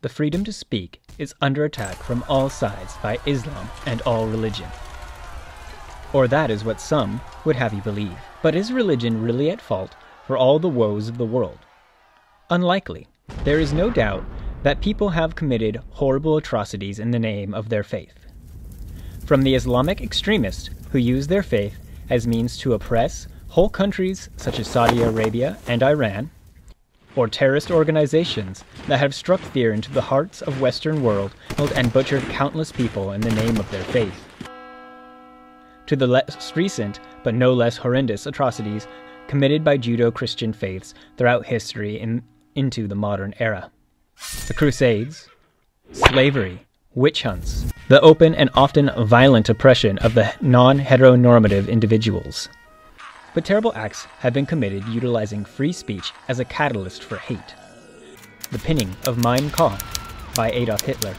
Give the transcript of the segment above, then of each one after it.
the freedom to speak is under attack from all sides by Islam and all religion. Or that is what some would have you believe. But is religion really at fault for all the woes of the world? Unlikely. There is no doubt that people have committed horrible atrocities in the name of their faith. From the Islamic extremists who use their faith as means to oppress whole countries such as Saudi Arabia and Iran, or terrorist organizations that have struck fear into the hearts of Western world and butchered countless people in the name of their faith, to the less recent but no less horrendous atrocities committed by Judeo-Christian faiths throughout history into the modern era. The Crusades, slavery, witch hunts, the open and often violent oppression of the non-heteronormative individuals. But terrible acts have been committed utilizing free speech as a catalyst for hate. The pinning of Mein Kampf by Adolf Hitler.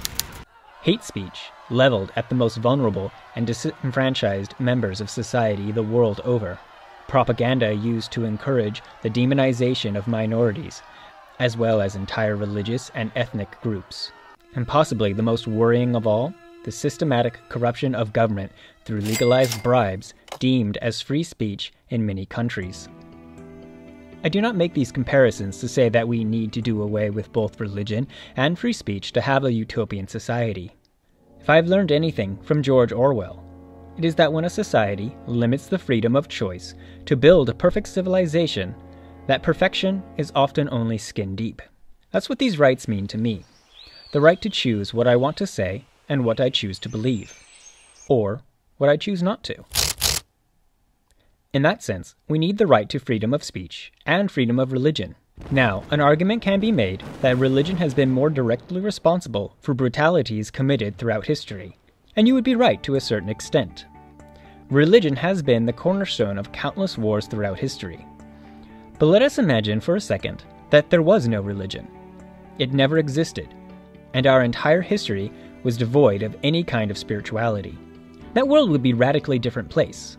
Hate speech leveled at the most vulnerable and disenfranchised members of society the world over. Propaganda used to encourage the demonization of minorities, as well as entire religious and ethnic groups. And possibly the most worrying of all, the systematic corruption of government through legalized bribes deemed as free speech in many countries. I do not make these comparisons to say that we need to do away with both religion and free speech to have a utopian society. If I have learned anything from George Orwell, it is that when a society limits the freedom of choice to build a perfect civilization, that perfection is often only skin deep. That's what these rights mean to me. The right to choose what I want to say and what I choose to believe, or what I choose not to. In that sense, we need the right to freedom of speech and freedom of religion. Now, an argument can be made that religion has been more directly responsible for brutalities committed throughout history, and you would be right to a certain extent. Religion has been the cornerstone of countless wars throughout history. But let us imagine for a second that there was no religion. It never existed, and our entire history was devoid of any kind of spirituality. That world would be a radically different place.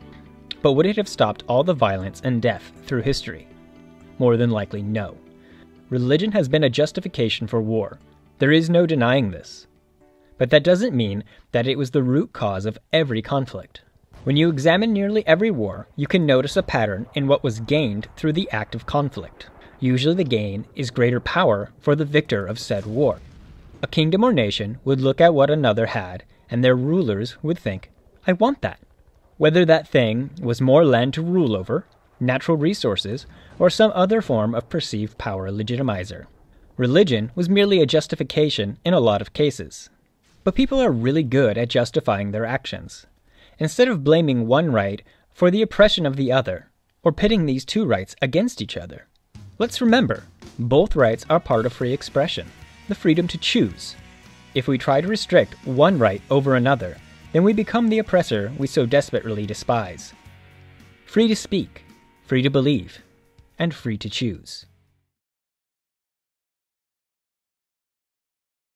But would it have stopped all the violence and death through history? More than likely, no. Religion has been a justification for war. There is no denying this. But that doesn't mean that it was the root cause of every conflict. When you examine nearly every war, you can notice a pattern in what was gained through the act of conflict. Usually the gain is greater power for the victor of said war. A kingdom or nation would look at what another had, and their rulers would think, I want that. Whether that thing was more land to rule over, natural resources, or some other form of perceived power legitimizer. Religion was merely a justification in a lot of cases. But people are really good at justifying their actions. Instead of blaming one right for the oppression of the other, or pitting these two rights against each other. Let's remember, both rights are part of free expression, the freedom to choose. If we try to restrict one right over another, then we become the oppressor we so desperately despise. Free to speak, free to believe, and free to choose.